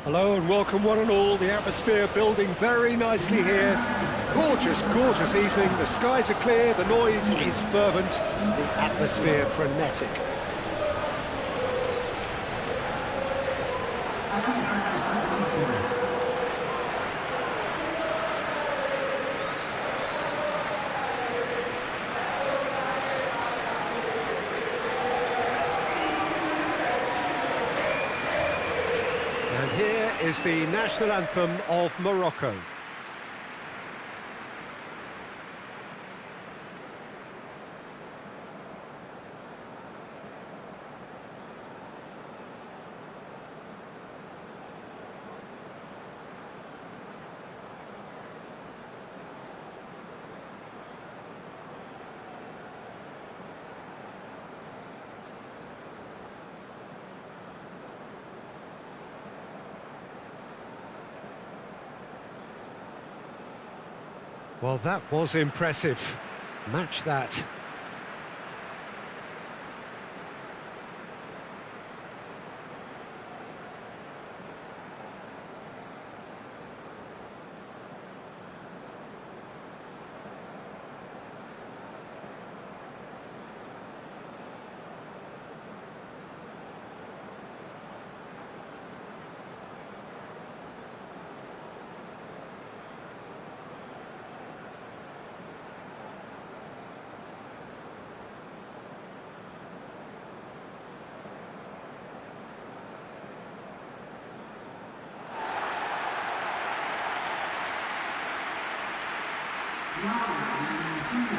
Hello and welcome one and all. The atmosphere building very nicely here. Gorgeous, gorgeous evening. The skies are clear, the noise is fervent, the atmosphere frenetic. And here is the national anthem of Morocco. Well, that was impressive. Match that.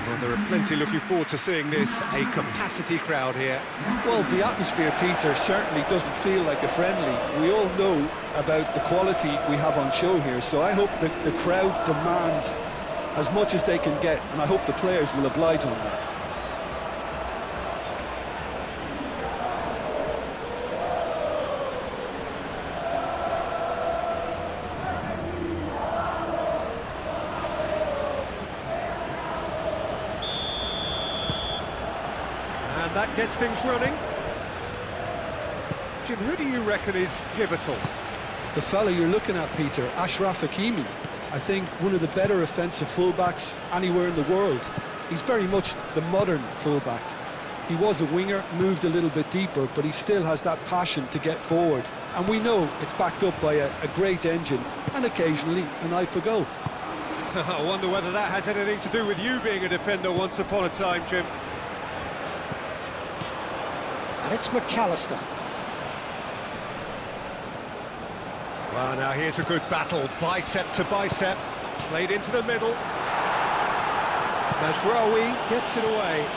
Well, there are plenty looking forward to seeing this. A capacity crowd here. Well, the atmosphere, Peter, certainly doesn't feel like a friendly. We all know about the quality we have on show here, so I hope that the crowd demand as much as they can get, and I hope the players will oblige on that. And that gets things running. Jim, who do you reckon is pivotal? The fella you're looking at, Peter, Achraf Hakimi, I think one of the better offensive fullbacks anywhere in the world. He's very much the modern fullback. He was a winger, moved a little bit deeper, but he still has that passion to get forward. And we know it's backed up by a great engine, and occasionally an eye for goal. I wonder whether that has anything to do with you being a defender once upon a time, Jim. And it's McAllister. Well, now here's a good battle, bicep to bicep, played into the middle. Mazraoui gets it away.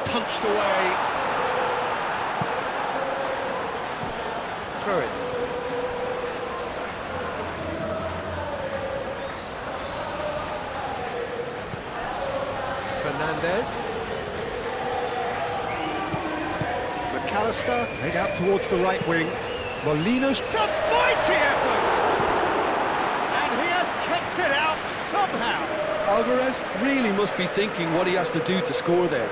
Punched away. Throw it. Fernandez. McAllister, head out towards the right wing. Molina's a mighty effort! And he has kept it out somehow. Alvarez really must be thinking what he has to do to score there.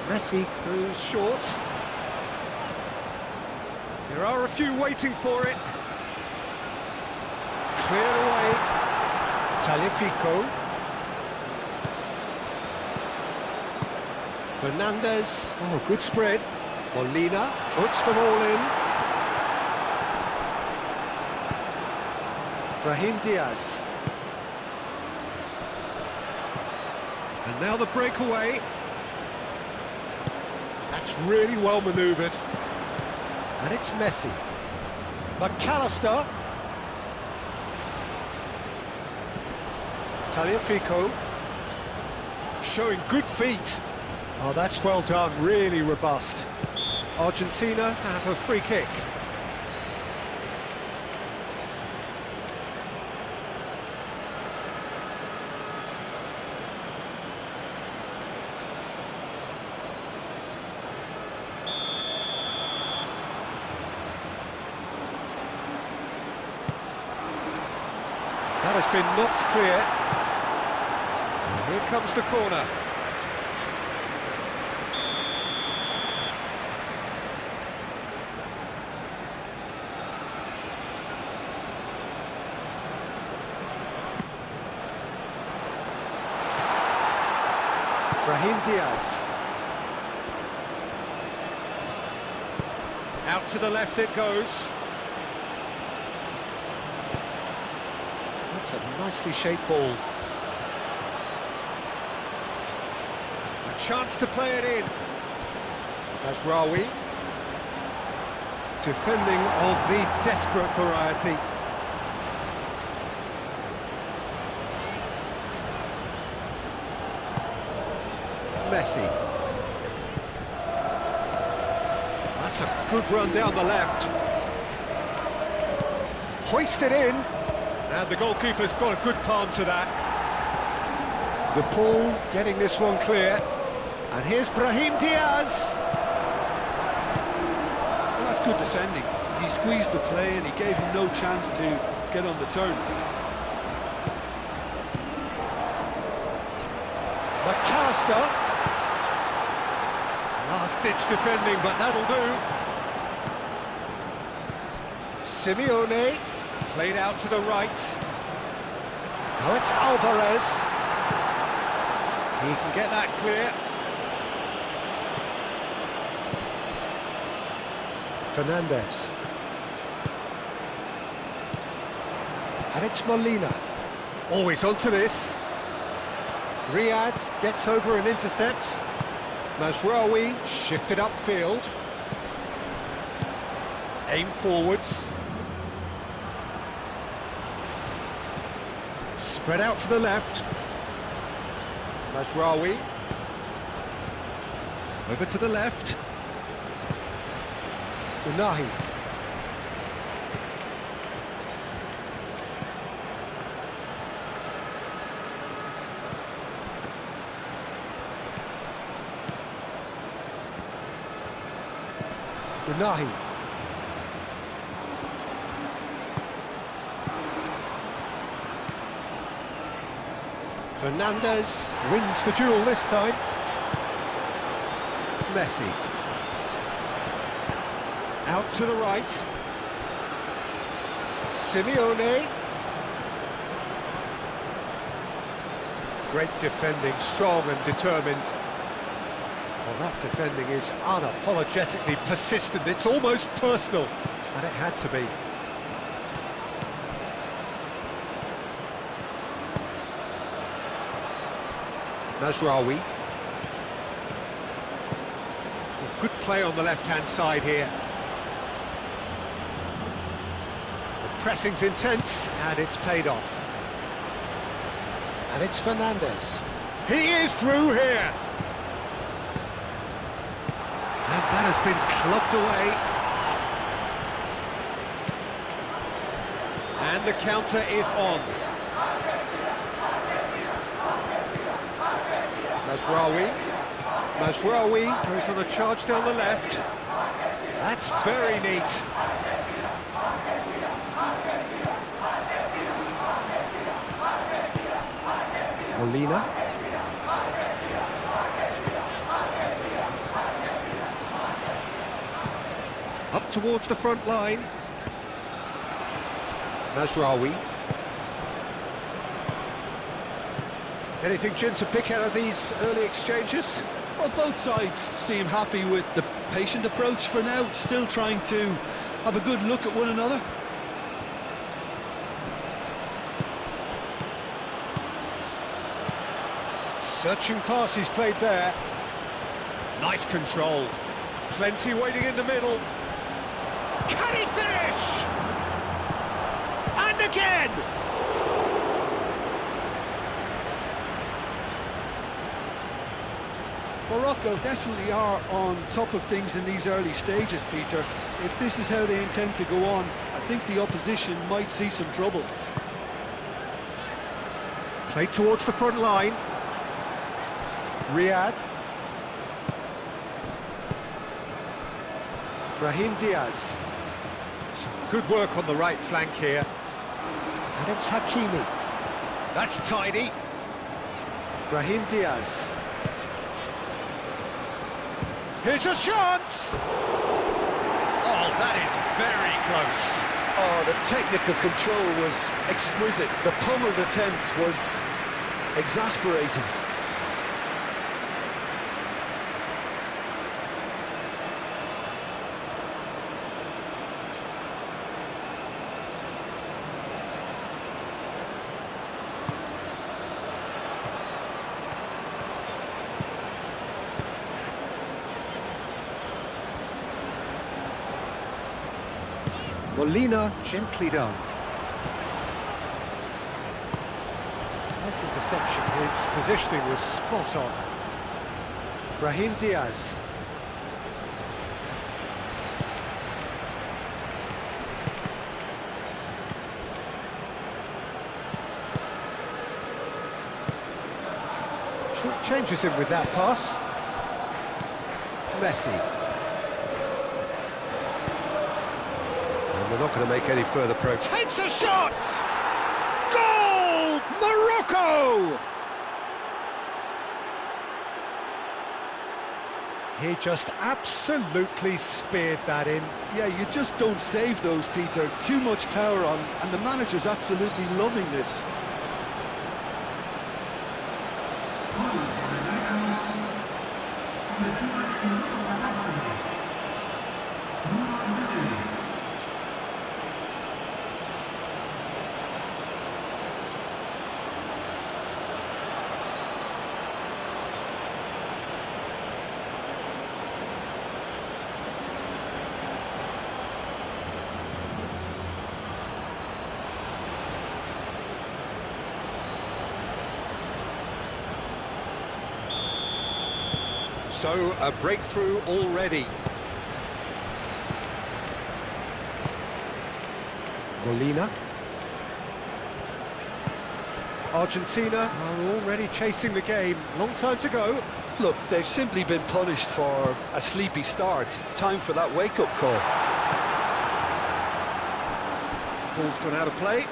Messi goes short. There are a few waiting for it. Cleared away. Talifico. Fernandez. Oh, good spread. Molina puts them all in. Brahim Diaz. And now the breakaway. That's really well manoeuvred. And it's Messi. McAllister. Talifico. Showing good feet. Oh, that's well done, really robust. Argentina have a free kick. That has been knocked clear. And here comes the corner. Brahim Diaz. Out to the left it goes. That's a nicely shaped ball. A chance to play it in. Mazraoui. Defending of the desperate variety. Messi. That's a good run down the left. Hoisted in. And the goalkeeper's got a good palm to that. De Paul getting this one clear. And here's Brahim Diaz. Well, that's good defending. He squeezed the play and he gave him no chance to get on the turn. McAllister. Last-ditch defending, but that'll do. Simeone. Played out to the right. Now it's Alvarez. He can get that clear. Fernandez. And it's Molina. Always onto this. Riyad gets over and intercepts. Mazraoui shifted upfield. Aim forwards. Spread out to the left. Mazraoui. Over to the left. Unahi. Unahi. Fernandez wins the duel this time. Messi. Out to the right. Simeone. Great defending, strong and determined. Well, that defending is unapologetically persistent. It's almost personal, and it had to be. Mazraoui. Good play on the left-hand side here. The pressing's intense, and it's paid off. And it's Fernandez. He is through here! And that has been clubbed away. And the counter is on. Mazraoui goes on a charge down the left. That's very neat. Molina. Up towards the front line. Mazraoui. Anything, Jim, to pick out of these early exchanges? Well, both sides seem happy with the patient approach for now, still trying to have a good look at one another. Searching pass he's played there. Nice control. Plenty waiting in the middle. Can he finish? And again! Morocco definitely are on top of things in these early stages, Peter. If this is how they intend to go on, I think the opposition might see some trouble. Played towards the front line. Riyad. Brahim Diaz. Some good work on the right flank here. And it's Hakimi. That's tidy. Brahim Diaz. Here's a chance! Oh, that is very close. Oh, the technical control was exquisite. The pummeled attempt was exasperating. Molina gently done. Nice interception, his positioning was spot on. Brahim Diaz. Short changes him with that pass. Messi. We're not going to make any further progress. Takes a shot! Goal! Morocco! He just absolutely speared that in. Yeah, you just don't save those, Peter. Too much power on, and the manager's absolutely loving this. So, a breakthrough already. Molina. Argentina are already chasing the game. Long time to go. Look, they've simply been punished for a sleepy start. Time for that wake-up call. Ball's gone out of play.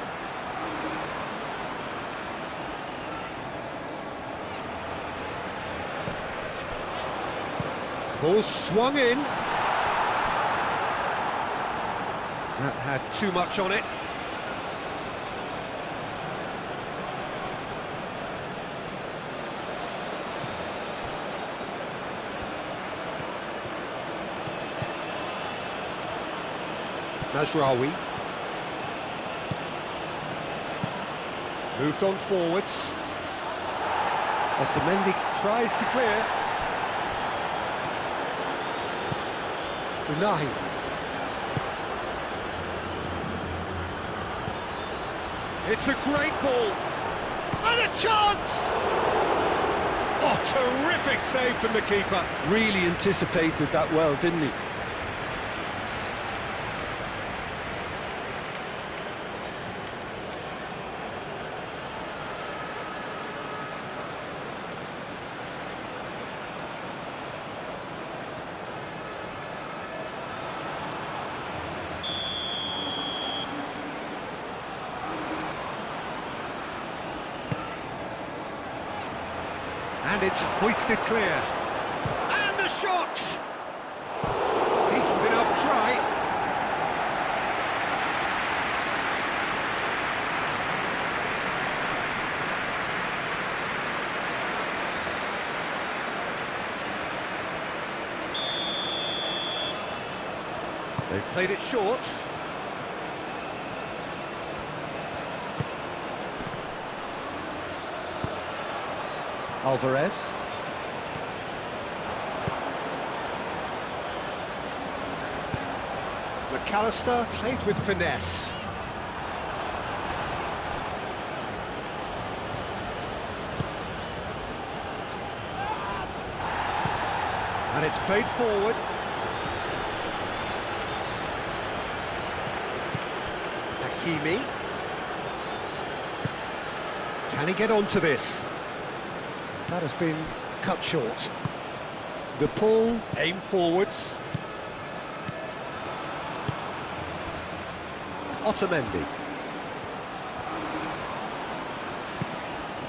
Ball swung in. That had too much on it. Mazraoui. Moved on forwards. Otamendi tries to clear. Unahi. It's a great ball. And a chance! Oh, terrific save from the keeper. Really anticipated that well, didn't he? And it's hoisted clear. And the shot! Decent enough try. They've played it short. Alvarez. McAllister played with finesse. And it's played forward. Hakimi. Can he get onto this? That has been cut short. The pull, aim forwards. Otamendi.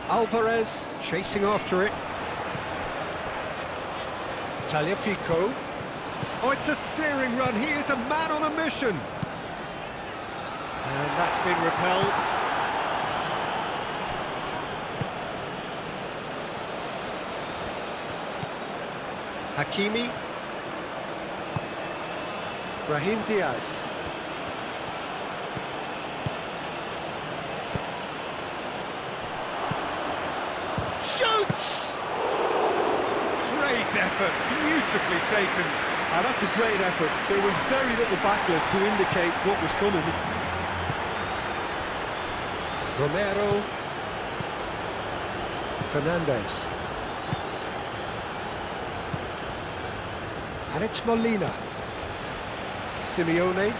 Alvarez chasing after it. Tagliafico. Oh, it's a searing run. He is a man on a mission. And that's been repelled. Hakimi. Brahim Diaz. Shoots! Great effort, beautifully taken. That's a great effort. There was very little backlift to indicate what was coming. Romero. Fernandez. And it's Molina. Simeone.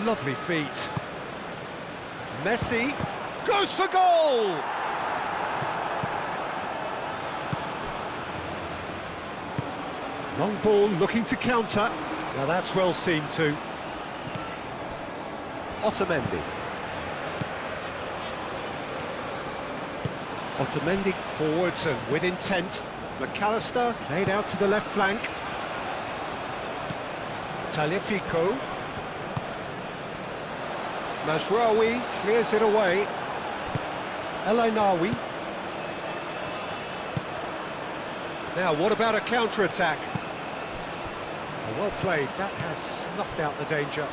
Lovely feet. Messi goes for goal! Long ball looking to counter. Now that's well seen too. Otamendi. Otamendi forwards and with intent. McAllister played out to the left flank. Tagliafico. Mazraoui clears it away. El Ainaoui. Now, what about a counter-attack? Well played, that has snuffed out the danger.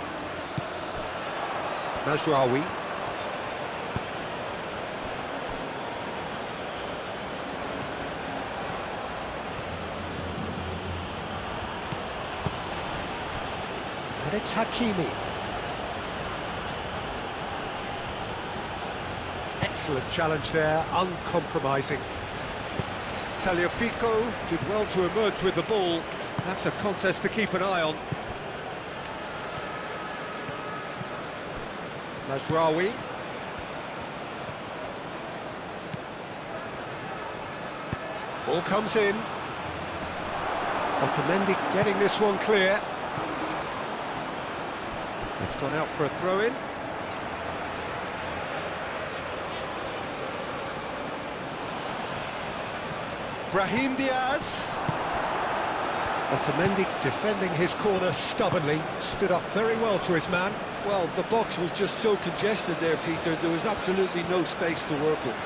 Mazraoui. And it's Hakimi. Excellent challenge there, uncompromising. Tagliafico did well to emerge with the ball. That's a contest to keep an eye on. Mazraoui. Ball comes in. Otamendi getting this one clear. It's gone out for a throw-in. Brahim Diaz. Otamendi defending his corner stubbornly, stood up very well to his man. Well, the box was just so congested there, Peter. There was absolutely no space to work with.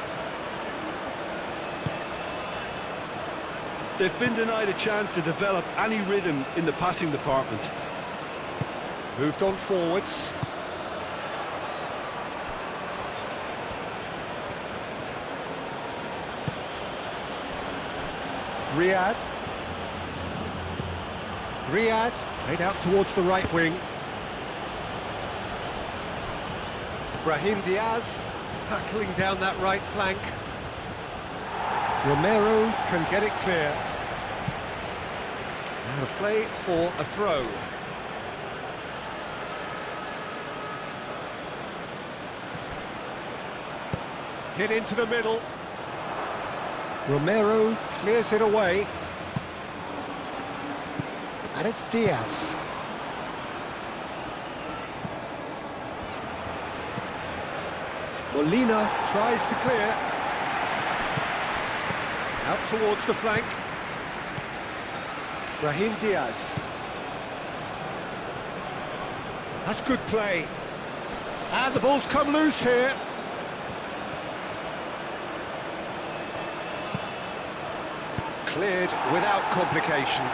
They've been denied a chance to develop any rhythm in the passing department. Moved on forwards. Riyad. Riyad played out towards the right wing. Brahim Diaz hurtling down that right flank. Romero can get it clear. Out of play for a throw. Hit into the middle. Romero clears it away. And it's Diaz. Molina tries to clear. Out towards the flank. Brahim Diaz. That's good play. And the ball's come loose here. Cleared without complication.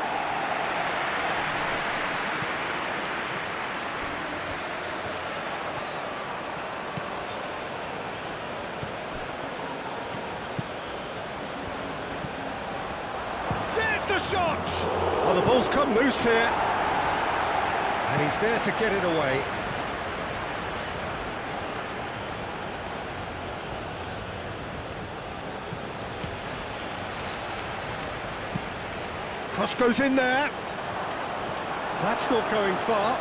There's the shot! Well, the ball's come loose here. And he's there to get it away. Cross goes in there. That's not going far.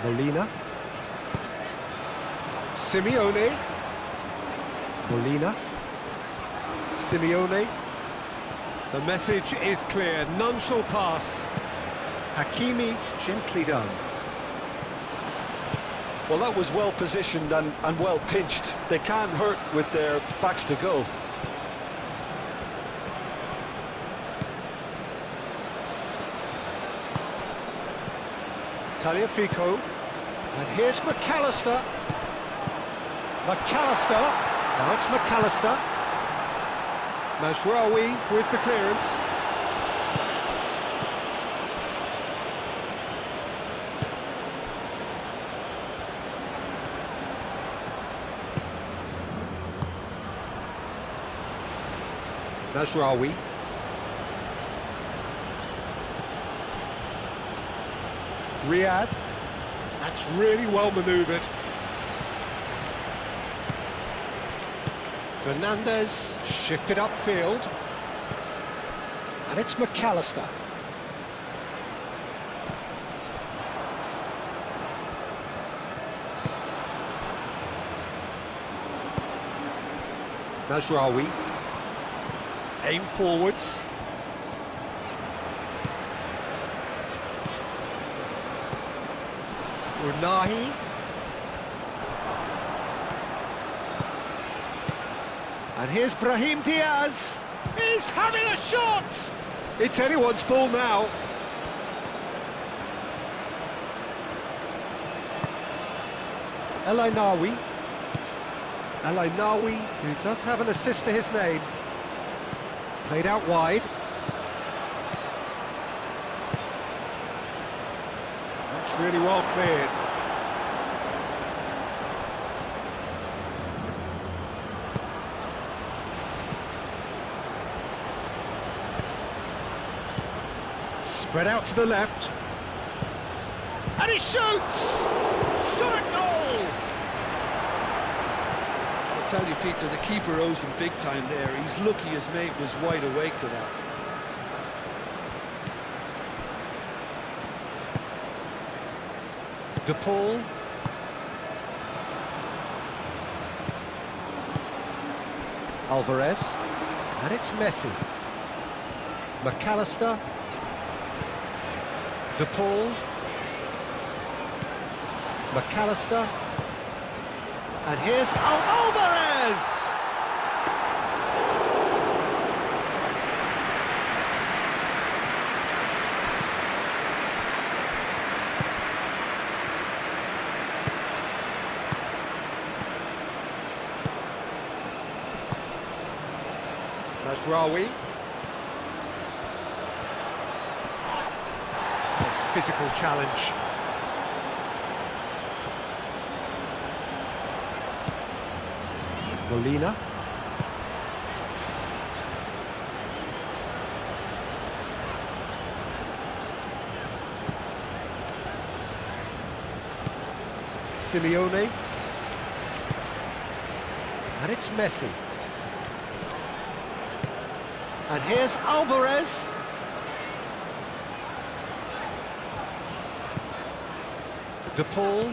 Molina. Simeone. Molina. Simeone. The message is clear, none shall pass. Hakimi gently done. Well, that was well positioned and well pinched. They can't hurt with their backs to goal. Tagliafico. And here's McAllister. McAllister. Now it's McAllister. Mazraoui with the clearance. Mazraoui. Riyad. That's really well manoeuvred. Fernandez shifted upfield. And it's McAllister. Mazraoui. Aim forwards. Unahi. And here's Brahim Diaz. He's having a shot! It's anyone's ball now. El Ainaoui. El Ainaoui, who does have an assist to his name. Played out wide. That's really well cleared. Spread out to the left. And he shoots! Shot a goal! I'll tell you, Peter, the keeper owes him big time there. He's lucky his mate was wide awake to that. De Paul. Alvarez. And it's Messi. McAllister. De Paul. McAllister. And here's Alvarez! Mazraoui. This physical challenge. Molina. Simeone. And it's Messi. And here's Alvarez. De Paul.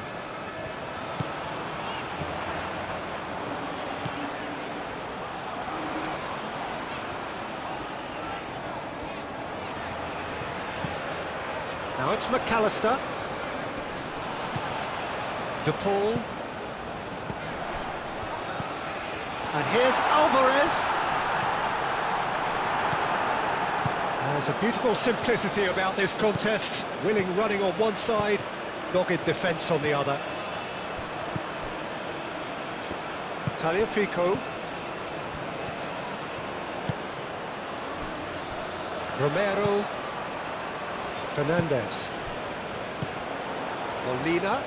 Now it's McAllister. De Paul. And here's Alvarez. There's a beautiful simplicity about this contest. Willing running on one side, dogged defence on the other. Tagliafico. Romero. Fernandez. Molina.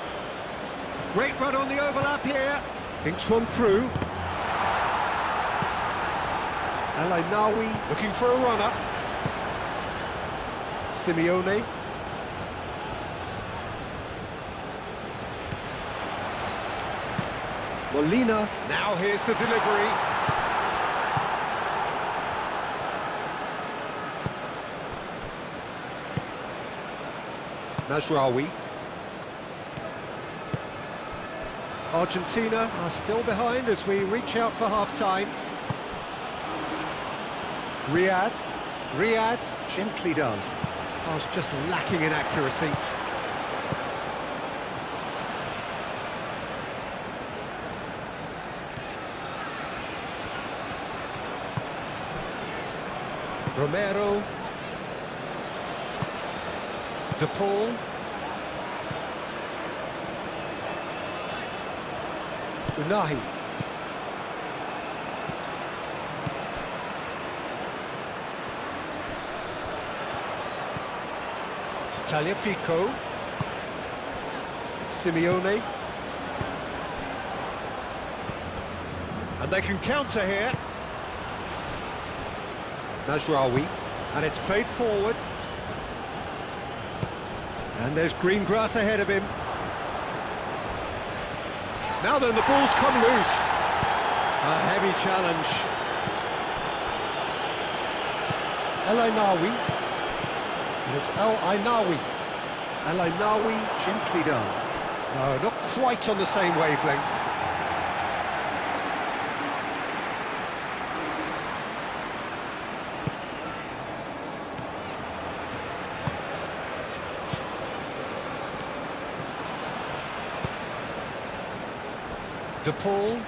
Great run on the overlap here. Thinks one through. El Ainaoui looking for a runner. Simeone. Molina. Now here's the delivery. Mazraoui. Argentina are still behind as we reach out for half-time. Riyad, gently done. Pass just lacking in accuracy. Romero. De Paul. Unahi. Tagliafico. Simeone. And they can counter here. Mazraoui. And it's played forward. And there's green grass ahead of him. Now then, the ball's come loose. A heavy challenge. El Ainawi. And it's El Ainawi. El Ainawi, gently done. No, not quite on the same wavelength. De Paul.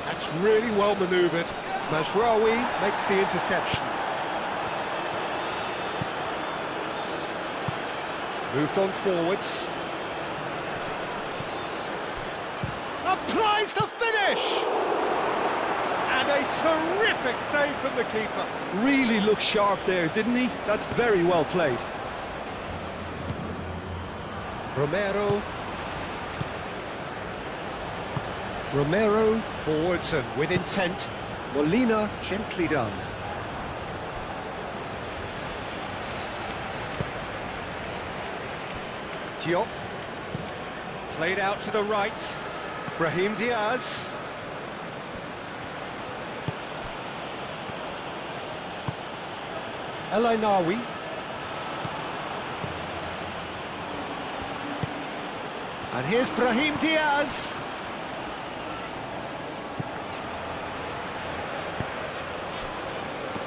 That's really well manoeuvred. Mazraoui makes the interception. Moved on forwards. Applies the finish! And a terrific save from the keeper. Really looked sharp there, didn't he? That's very well played. Romero forwards and with intent. Molina, gently done. Diop. Played out to the right. Brahim Diaz. El Ainawi. And here's Brahim Diaz.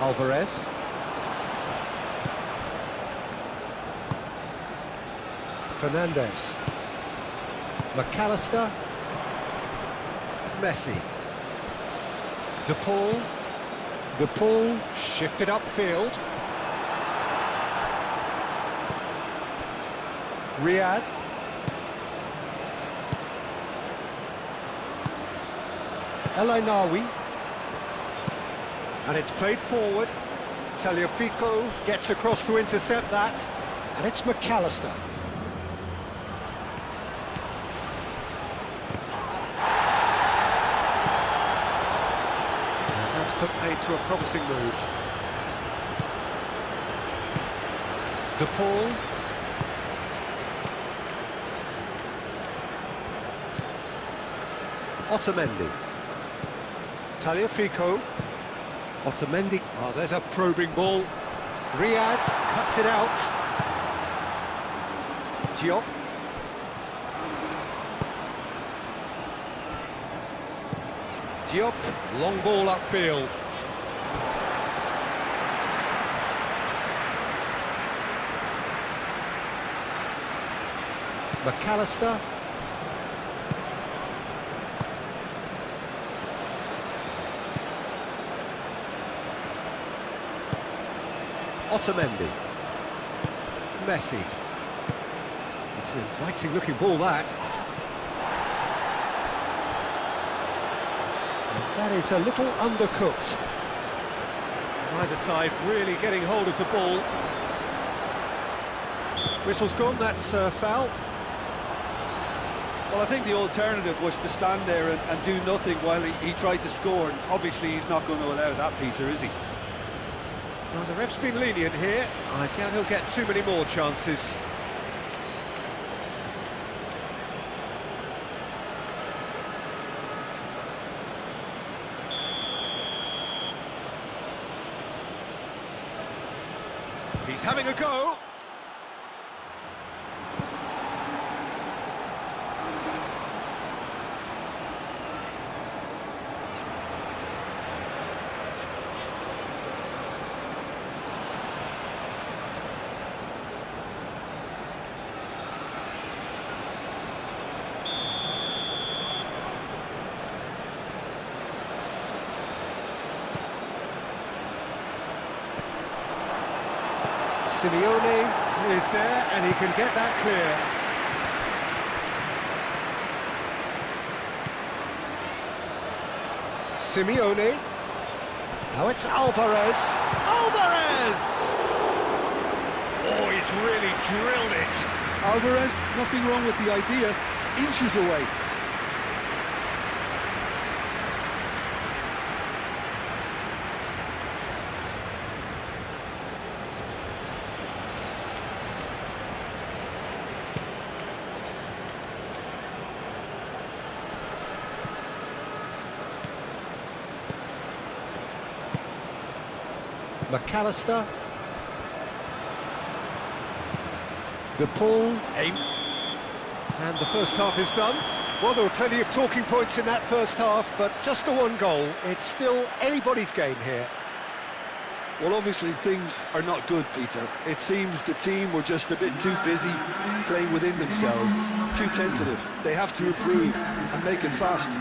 Alvarez. Fernandez. McAllister. Messi. De Paul. De Paul shifted upfield. Riyad. El Ainawi. And it's played forward. Tagliafico gets across to intercept that. And it's McAllister. And that's put paid to a promising move. De Paul. Otamendi. Tagliafico. Otamendi. Oh, there's a probing ball. Riyad cuts it out. Diop. Diop, long ball upfield. McAllister. Otamendi. Messi. It's an inviting looking ball, that. And that is a little undercooked. Either side really getting hold of the ball. Whistle's gone, that's foul. Well, I think the alternative was to stand there and do nothing while he tried to score. And obviously, he's not going to allow that, Peter, is he? Now, the ref's been lenient here. I doubt he'll get too many more chances. He's having a go. Simeone is there, and he can get that clear. Simeone. Now it's Alvarez. Alvarez! Oh, he's really drilled it. Alvarez, nothing wrong with the idea, inches away. McAllister. The pull. Aim. And the first half is done. Well, there were plenty of talking points in that first half, but just the one goal. It's still anybody's game here. Well, obviously things are not good, Peter. It seems the team were just a bit too busy playing within themselves, too tentative. They have to improve and make it fast.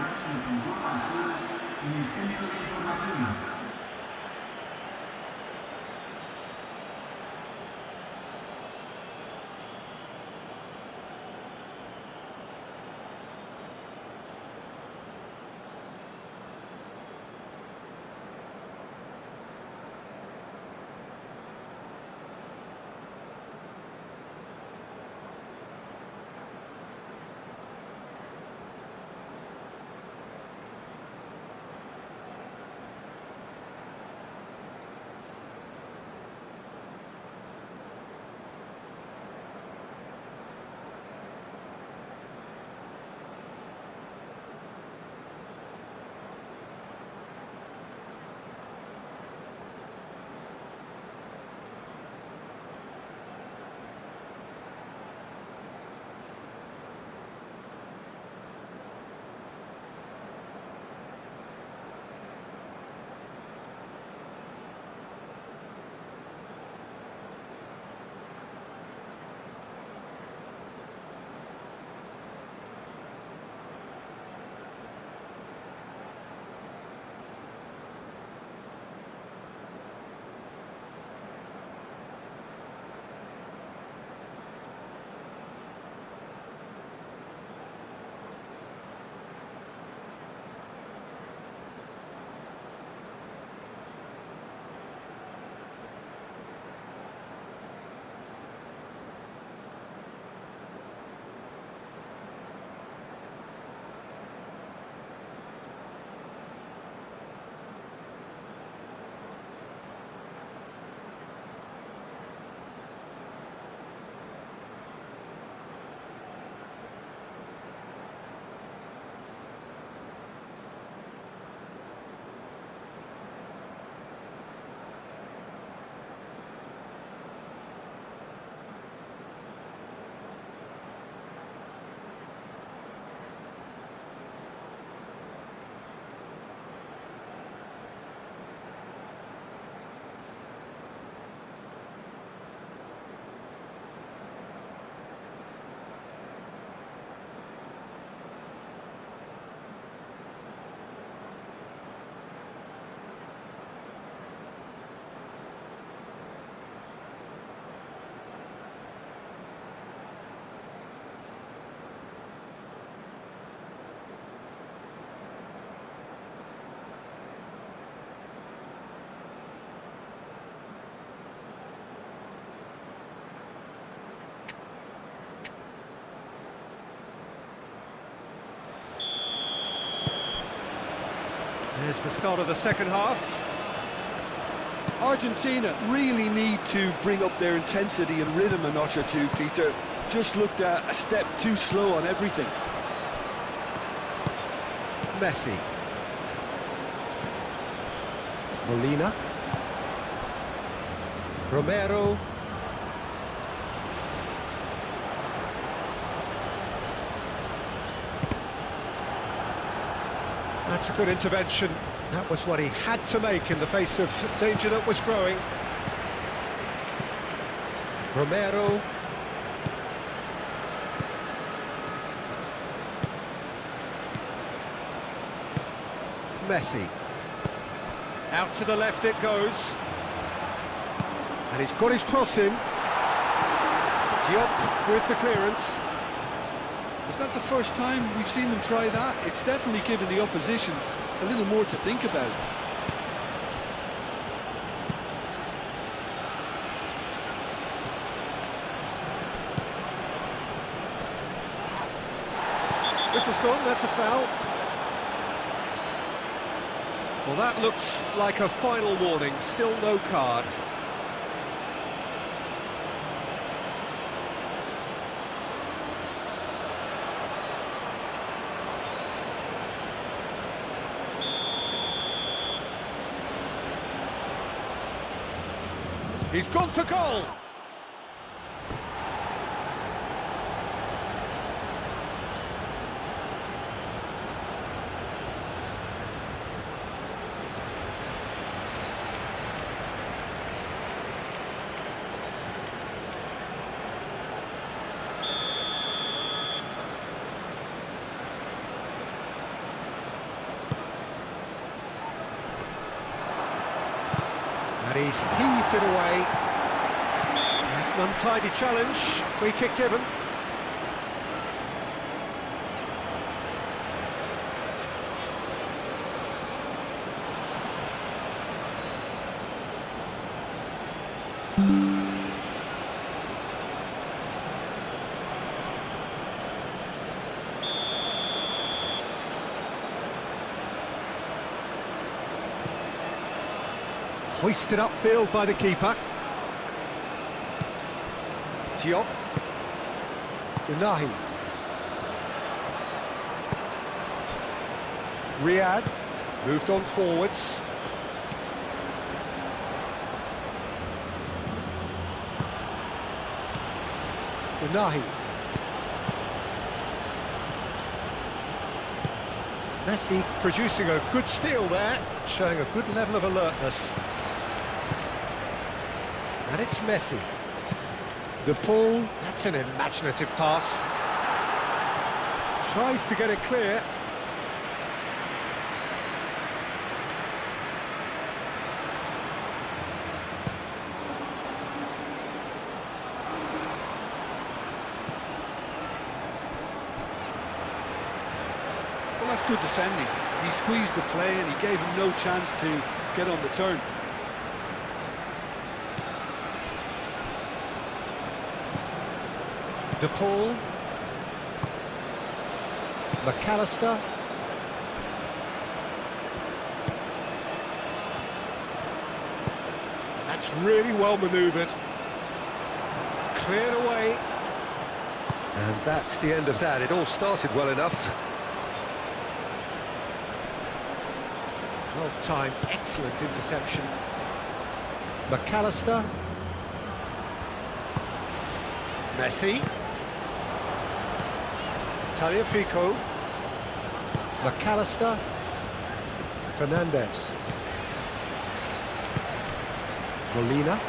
There's the start of the second half. Argentina really need to bring up their intensity and rhythm a notch or two, Peter. Just looked a step too slow on everything. Messi. Molina. Romero. That's a good intervention. That was what he had to make in the face of danger that was growing. Romero. Messi. Out to the left it goes. And he's got his cross in. Diop with the clearance. Is that the first time we've seen them try that? It's definitely given the opposition a little more to think about. Whistle's gone, that's a foul. Well, that looks like a final warning, still no card. He's gone for goal. And he's heaved it away. That's an untidy challenge. Free kick given. Hoisted upfield by the keeper. Diop. Unahi. Riyad. Moved on forwards. Unahi. Messi producing a good steal there, showing a good level of alertness. And it's Messi. The ball, that's an imaginative pass. Tries to get it clear. Well, that's good defending. He squeezed the play and he gave him no chance to get on the turn. De Paul. McAllister. That's really well manoeuvred. Cleared away. And that's the end of that. It all started well enough. Well timed, excellent interception. McAllister. Messi. Tagliafico. McAllister. Fernandez. Molina.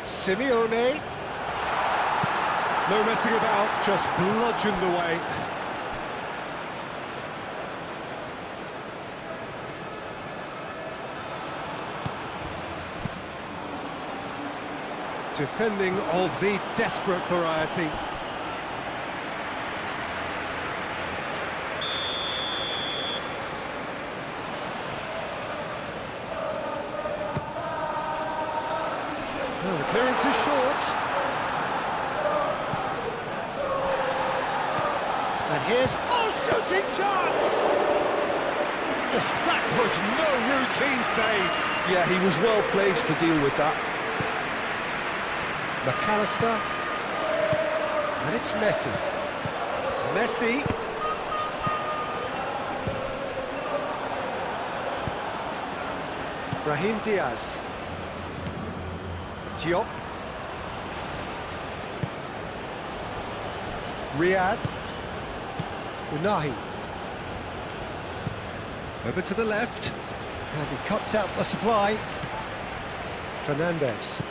Simeone. No messing about, just bludgeoned away. Defending of the desperate variety. Well, the clearance is short. And here's... oh, shooting chance! Oh, that was no routine save. Yeah, he was well placed to deal with that. McAllister. And it's Messi. Messi. Brahim Diaz. Diop. Riyad. Unahi. Over to the left. And he cuts out the supply. Fernandez.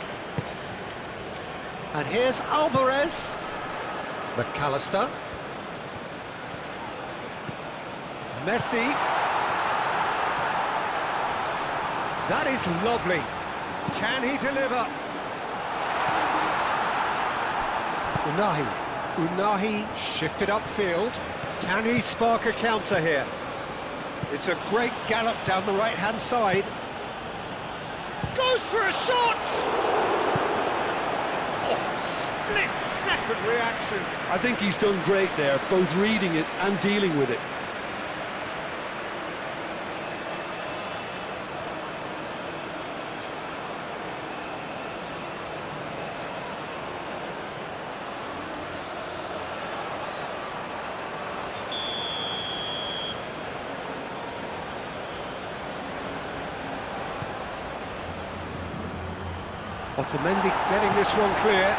And here's Alvarez. McAllister. Messi. That is lovely. Can he deliver? Unahi shifted upfield. Can he spark a counter here? It's a great gallop down the right-hand side. Goes for a shot! Oh, split-second reaction. I think he's done great there, both reading it and dealing with it. Otamendi getting this one clear.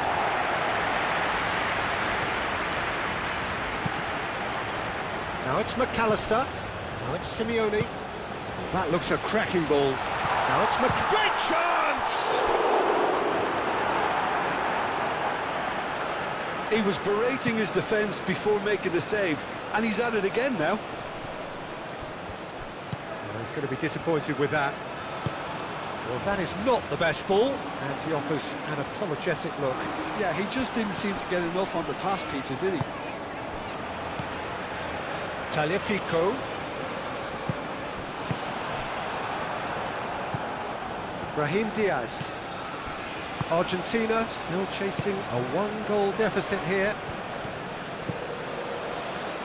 Now it's McAllister. Now it's Simeone. Oh, that looks a cracking ball. Now it's Great chance! He was berating his defence before making the save, and he's at it again now. Well, he's going to be disappointed with that. Well, that is not the best ball, and he offers an apologetic look. Yeah, he just didn't seem to get enough on the pass, Peter, did he? Tagliafico. Brahim Diaz. Argentina still chasing a one-goal deficit here.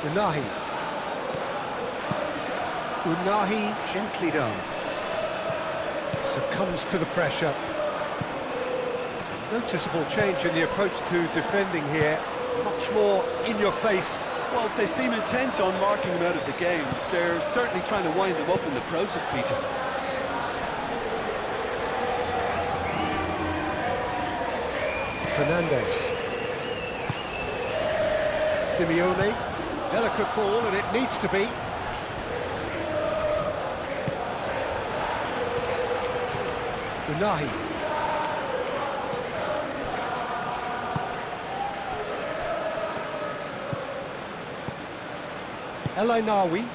Unahi gently done. Succumbs to the pressure. Noticeable change in the approach to defending here. Much more in your face. Well, they seem intent on marking him out of the game. They're certainly trying to wind him up in the process, Peter. Fernandez. Simeone. Delicate ball, and it needs to be. Unahi. El Ainawi.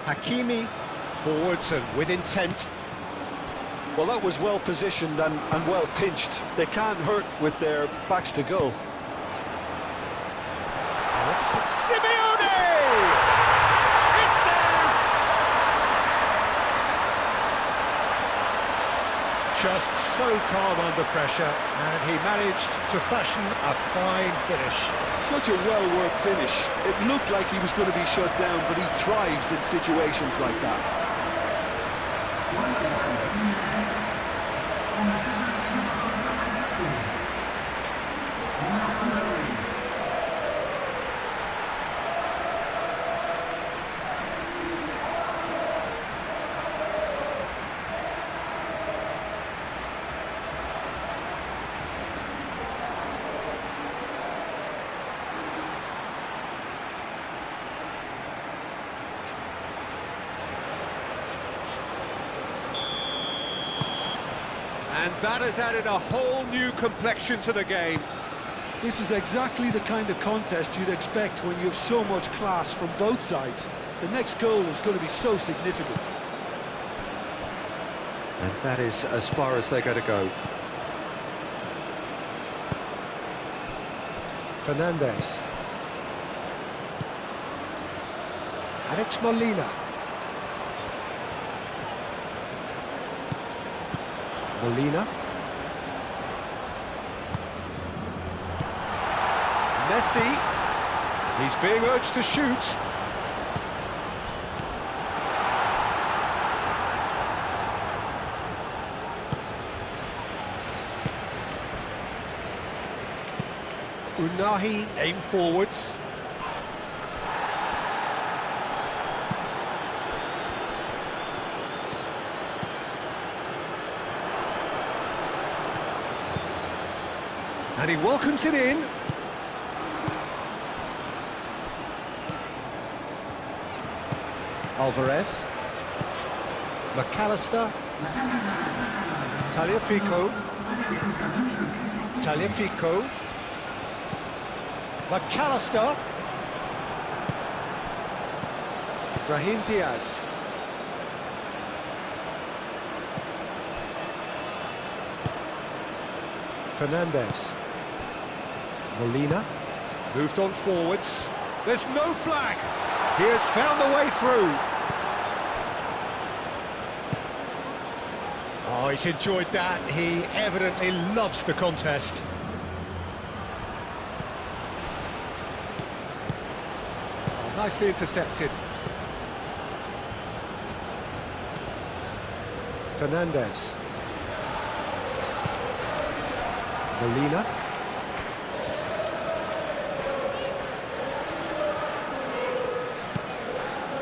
Hakimi. Forwards and with intent. Well, that was well positioned and well pinched. They can't hurt with their backs to goal. And it's Simeone! It's there! Just so calm under pressure, and he managed to fashion a fine finish. Such a well-worked finish. It looked like he was going to be shut down, but he thrives in situations like that. And that has added a whole new complexion to the game. This is exactly the kind of contest you'd expect when you have so much class from both sides. The next goal is going to be so significant. And that is as far as they're going to go. Fernandez. And it's Molina. Molina. Messi. He's being urged to shoot. Unahi aim forwards. And he welcomes it in. Alvarez. McAllister. Tagliafico. McAllister. Brahim Diaz. Fernandez. Molina. Moved on forwards. There's no flag. He has found the way through. Oh, he's enjoyed that. He evidently loves the contest. Oh, nicely intercepted. Fernandez. Molina.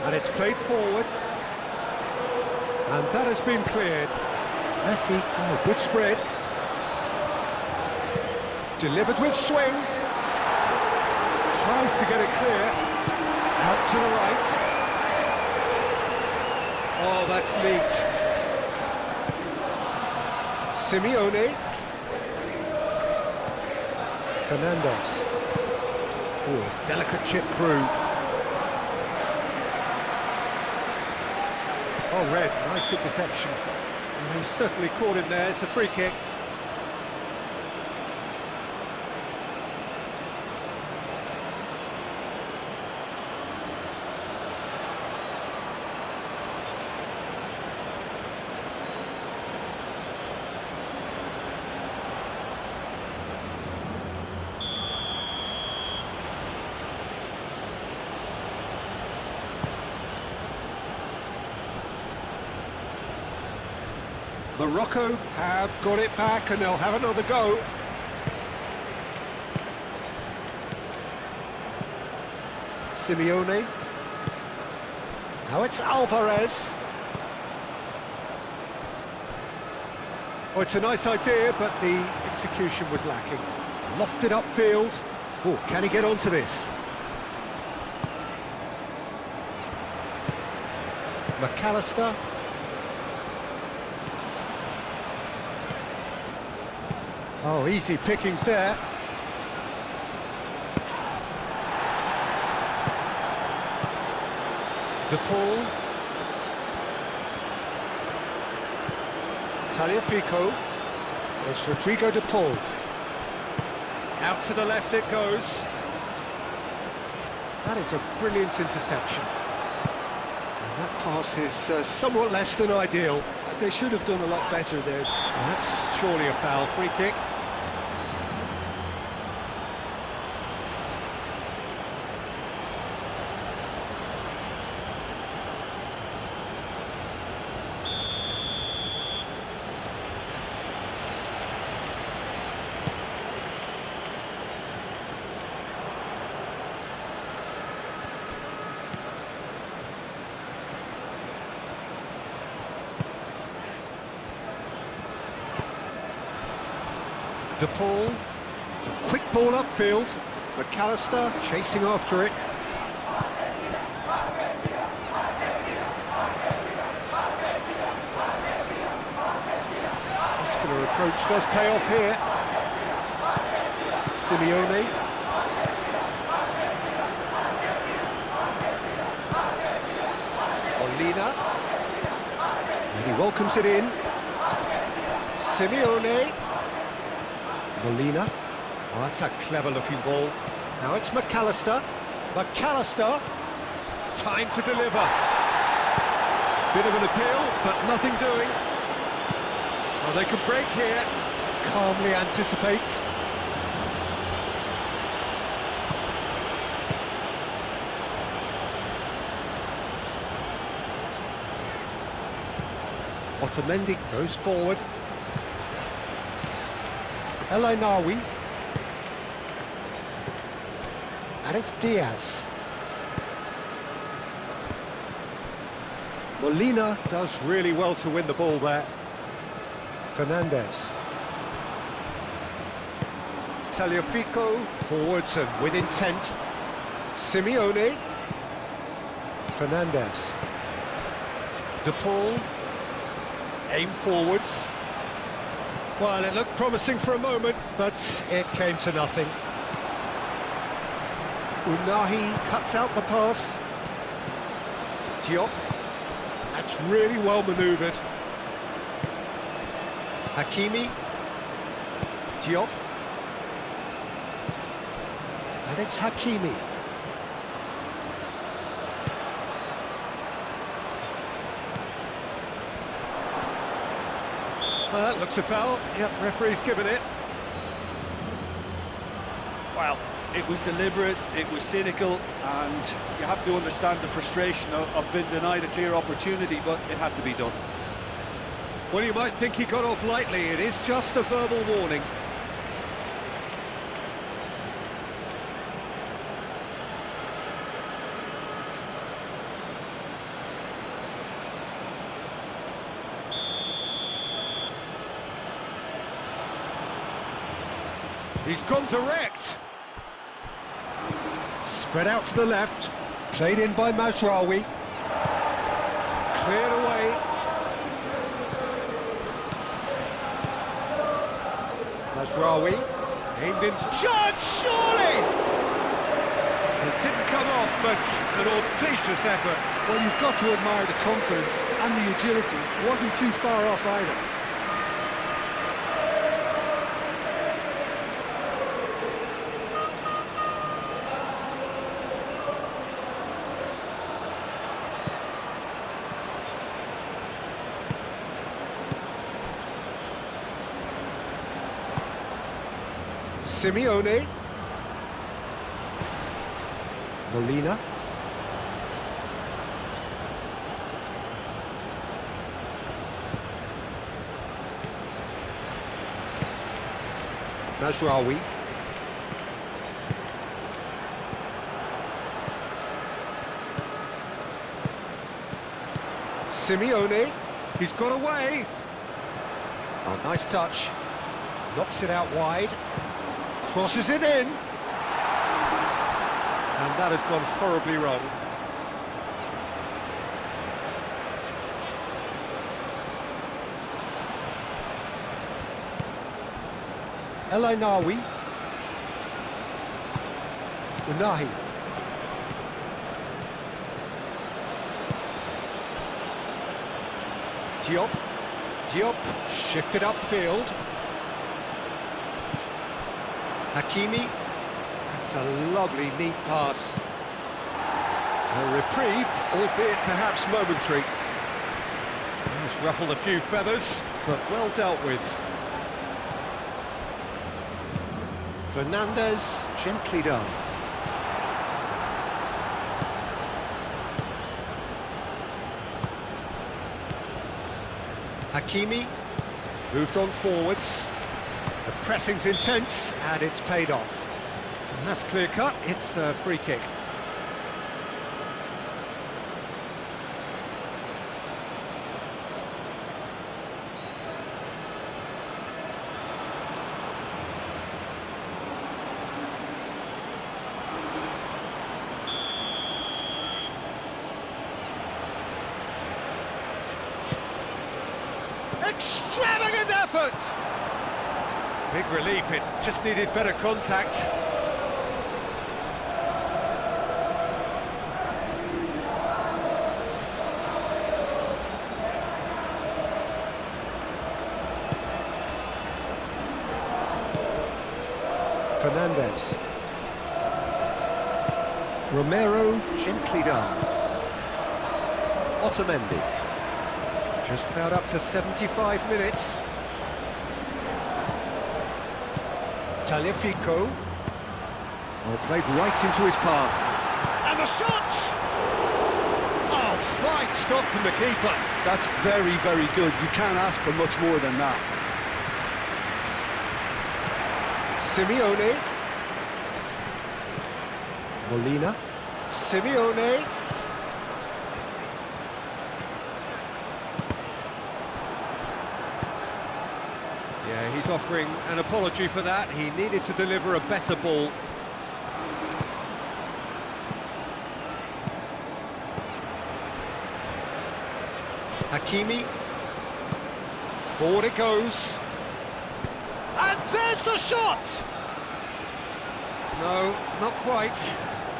And it's played forward. And that has been cleared. Messi, oh, good spread. Delivered with swing. Tries to get it clear. Out to the right. Oh, that's neat. Simeone. Fernandez. Oh, delicate chip through. Oh, Red, nice interception. And he's certainly caught him there. It's a free kick. Morocco have got it back and they'll have another go. Simeone. Now it's Alvarez. Oh, it's a nice idea, but the execution was lacking. Lofted upfield. Oh, can he get onto this? McAllister. Oh, easy pickings there. De Paul. Tagliafico. It's Rodrigo De Paul. Out to the left it goes. That is a brilliant interception. And that pass is somewhat less than ideal. They should have done a lot better there. Well, that's surely a foul. Free kick. De Paul, it's a quick ball upfield. McAllister chasing after it. Muscular approach does pay off here. Simeone. Molina. And he welcomes it in. Simeone. Molina. Oh, that's a clever-looking ball. Now it's McAllister. McAllister. Time to deliver. Bit of an appeal, but nothing doing. Oh, they could break here. Calmly anticipates. Otamendi goes forward. El Ainaoui. And it's Diaz. Molina does really well to win the ball there. Fernandez. Tagliafico, forwards and with intent. Simeone. Fernandez. De Paul. Aim forwards. Well, it looked promising for a moment, but it came to nothing. Unahi cuts out the pass. Diop. That's really well manoeuvred. Hakimi. Diop. And it's Hakimi. That looks a foul. Yep, referee's given it. Well, it was deliberate, it was cynical, and you have to understand the frustration of being denied a clear opportunity, but it had to be done. Well, you might think he got off lightly. It is just a verbal warning. He's gone direct. Spread out to the left. Played in by Mazraoui. Cleared away. Mazraoui aimed into... Shot, surely! It didn't come off, but an audacious effort. Well, you've got to admire the confidence and the agility. It wasn't too far off either. Simeone. Molina. Mazraoui. Simeone. He's got away. Oh, nice touch. Knocks it out wide. Crosses it in. And that has gone horribly wrong. El Ainawi. Unahi. Diop. Diop shifted upfield. Hakimi. That's a lovely, neat pass. A reprieve, albeit perhaps momentary. Just ruffled a few feathers, but well dealt with. Fernandez, gently done. Hakimi, moved on forwards. The pressing's intense, and it's paid off. And that's clear cut, it's a free kick. Extravagant effort! Big relief, it just needed better contact. Fernandez. Romero, gently done. Otamendi. Just about up to 75 minutes. Tagliafico. Well, played right into his path. And the shot! Oh, fine stop from the keeper. That's very, very good. You can't ask for much more than that. Simeone. Molina. Simeone. Yeah, he's offering an apology for that. He needed to deliver a better ball. Hakimi. Forward it goes. And there's the shot! No, not quite.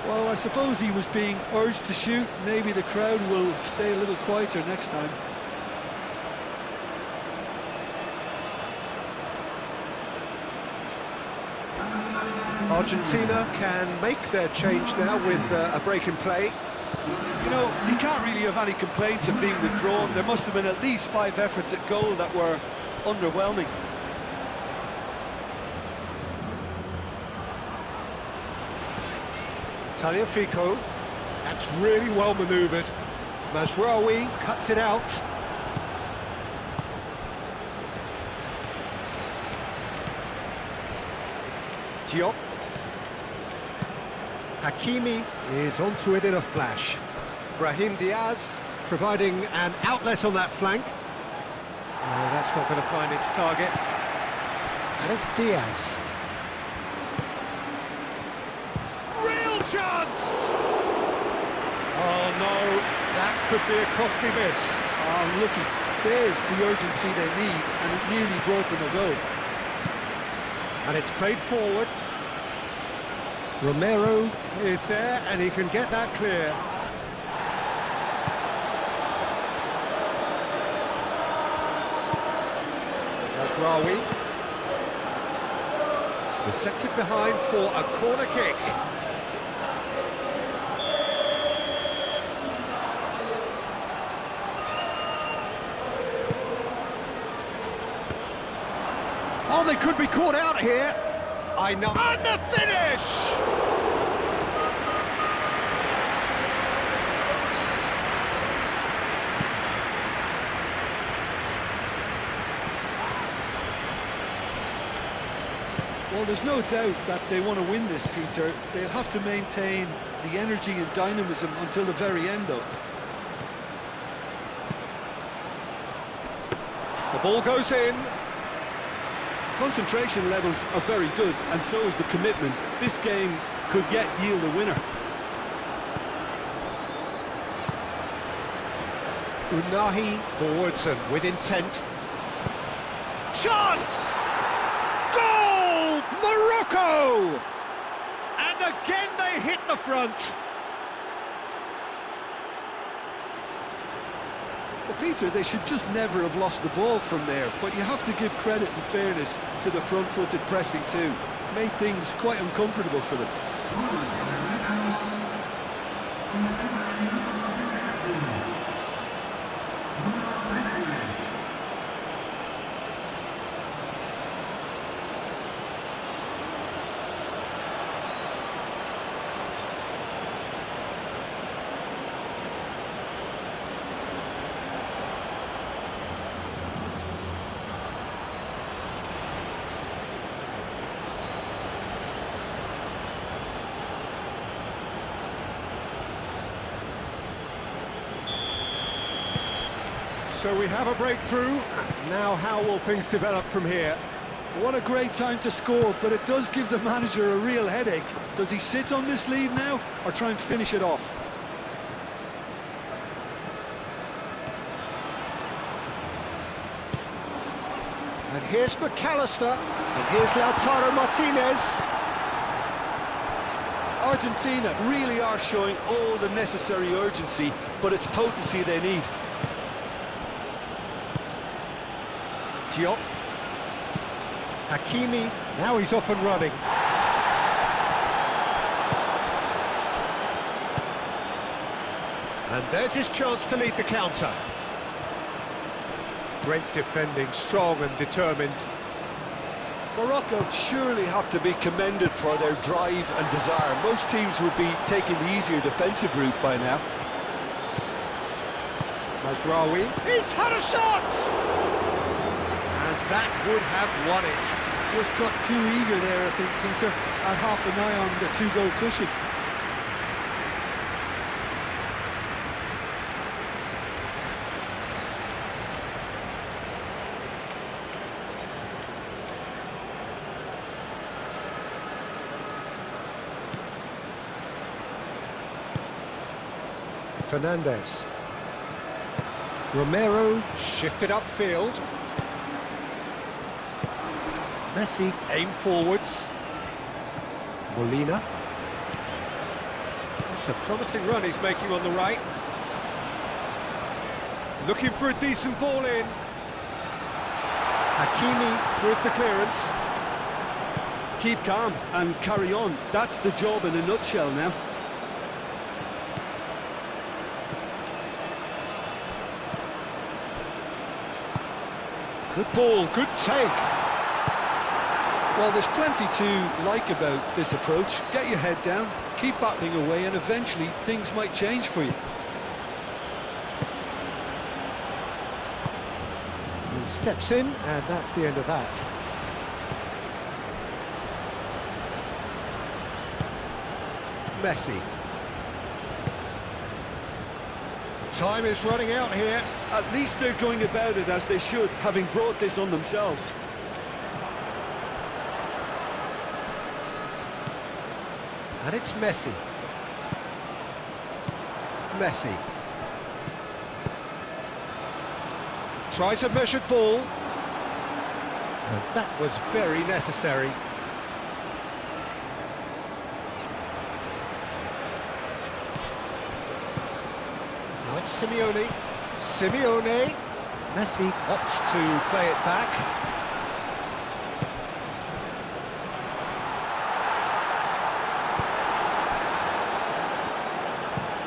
Well, I suppose he was being urged to shoot. Maybe the crowd will stay a little quieter next time. Argentina can make their change now with a break in play. You know, you can't really have any complaints of being withdrawn. There must have been at least 5 efforts at goal that were underwhelming. Tagliafico, that's really well manoeuvred. Mazraoui cuts it out. Diop. Hakimi is onto it in a flash. Brahim Diaz providing an outlet on that flank. No, that's not going to find its target. And it's Diaz. Real chance! Oh no, that could be a costly miss. Oh, looky, there's the urgency they need, and it nearly brought them a goal. And it's played forward. Romero is there, and he can get that clear. Mazraoui. Deflected behind for a corner kick. Oh, they could be caught out here. I know. And the finish! Well, there's no doubt that they want to win this, Peter. They'll have to maintain the energy and dynamism until the very end, though. The ball goes in. Concentration levels are very good, and so is the commitment. This game could yet yield a winner. Unahi forwards and with intent. Chance! Goal! Morocco! And again they hit the front. Well, Peter, they should just never have lost the ball from there, but you have to give credit and fairness to the front-footed pressing too. Made things quite uncomfortable for them. So we have a breakthrough. Now how will things develop from here? What a great time to score, but it does give the manager a real headache. Does he sit on this lead now, or try and finish it off? And here's McAllister, and here's Lautaro Martinez. Argentina really are showing all the necessary urgency, but it's potency they need. Diop. Hakimi, now he's off and running. And there's his chance to lead the counter. Great defending, strong and determined. Morocco surely have to be commended for their drive and desire. Most teams would be taking the easier defensive route by now. Mazraoui, he's had a shot! And that would have won it. Just got too eager there, I think, Peter, and half an eye on the 2-goal cushion. Fernandez. Romero shifted upfield. Messi aimed forwards. Molina. It's a promising run he's making on the right. Looking for a decent ball in. Hakimi with the clearance. Keep calm and carry on. That's the job in a nutshell now. Good ball, good take. Well, there's plenty to like about this approach. Get your head down, keep battling away, and eventually things might change for you. He steps in, and that's the end of that. Messi. Time is running out here. At least they're going about it as they should, having brought this on themselves. And it's Messi. Messi. Tries a measured ball. And that was very necessary. Now it's Simeone. Simeone. Messi opts to play it back.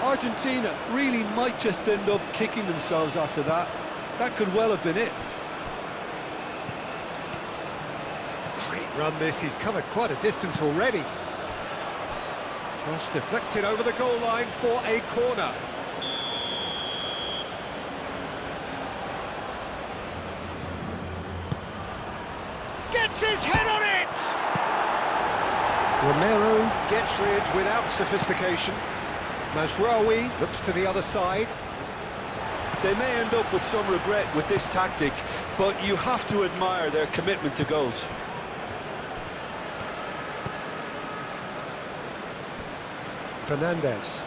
Argentina really might just end up kicking themselves after that. That could well have been it. Great run this, he's covered quite a distance already. Cross deflected over the goal line for a corner. Gets his head on it! Romero gets rid without sophistication. Mazraoui looks to the other side. They may end up with some regret with this tactic, but you have to admire their commitment to goals. Fernandez.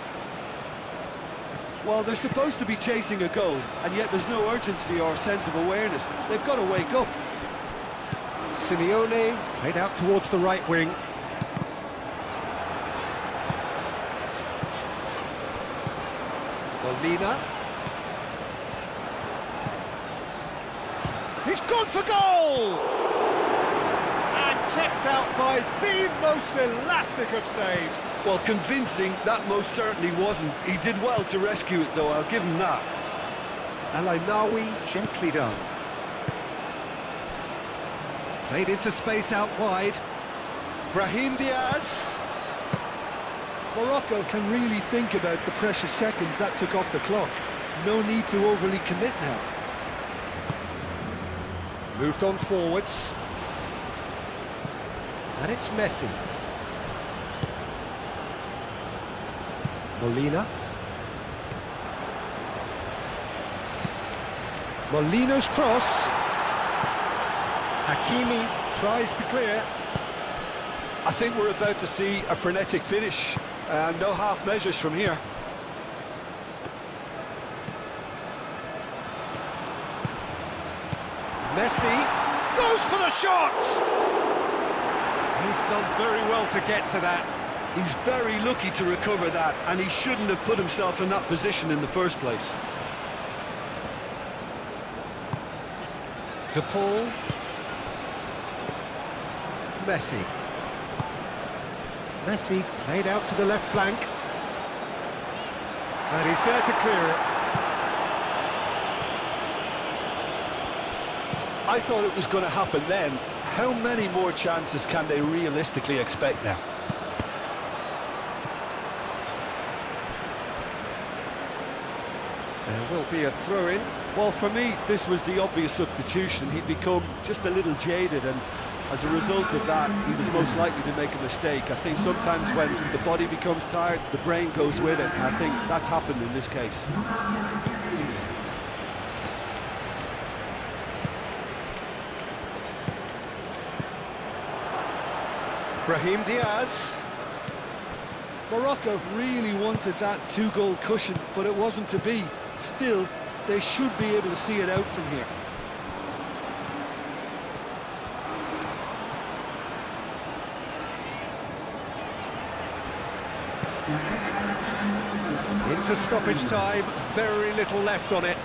Well, they're supposed to be chasing a goal, and yet there's no urgency or sense of awareness. They've got to wake up. Simeone played out towards the right wing. Molina. He's gone for goal! And kept out by the most elastic of saves. Well, convincing, that most certainly wasn't. He did well to rescue it, though, I'll give him that. Al-Ainawi gently done. Played into space out wide. Brahim Diaz. Morocco can really think about the precious seconds that took off the clock. No need to overly commit now. Moved on forwards. And it's Messi. Molina. Molina's cross. Hakimi tries to clear. I think we're about to see a frenetic finish. No half measures from here. Messi goes for the shot! He's done very well to get to that. He's very lucky to recover that, and he shouldn't have put himself in that position in the first place. De Paul. Messi. Messi played out to the left flank. And he's there to clear it. I thought it was going to happen then. How many more chances can they realistically expect now? There will be a throw-in. Well, for me, this was the obvious substitution. He'd become just a little jaded, and as a result of that, he was most likely to make a mistake. I think sometimes when the body becomes tired, the brain goes with it, and I think that's happened in this case. Brahim Diaz. Morocco really wanted that 2-goal cushion, but it wasn't to be. Still, they should be able to see it out from here. Into stoppage time, very little left on it.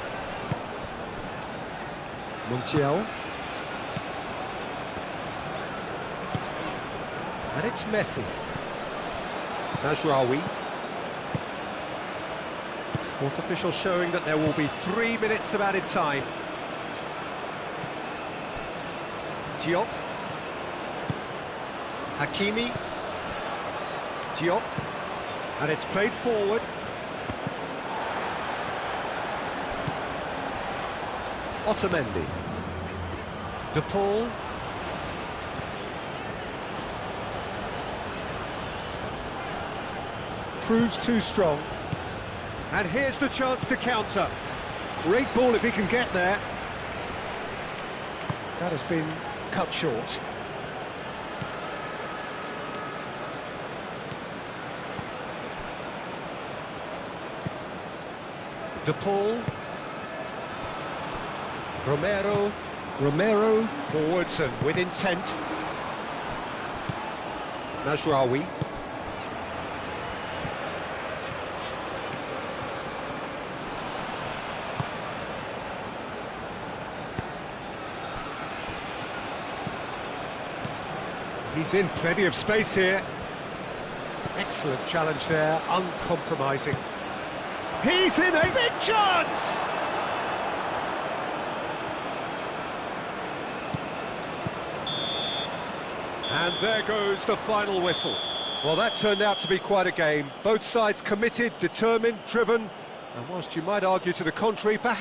Montiel. And it's Messi. Najraoui. Fourth official showing that there will be 3 minutes of added time. Diop. Hakimi. Diop. And it's played forward. Otamendi. De Paul. Proves too strong. And here's the chance to counter. Great ball if he can get there. That has been cut short. De Paul. Romero forwards and with intent. Najraoui. He's in plenty of space here. Excellent challenge there, uncompromising. He's in a big chance! And there goes the final whistle. Well, that turned out to be quite a game. Both sides committed, determined, driven, and whilst you might argue to the contrary, perhaps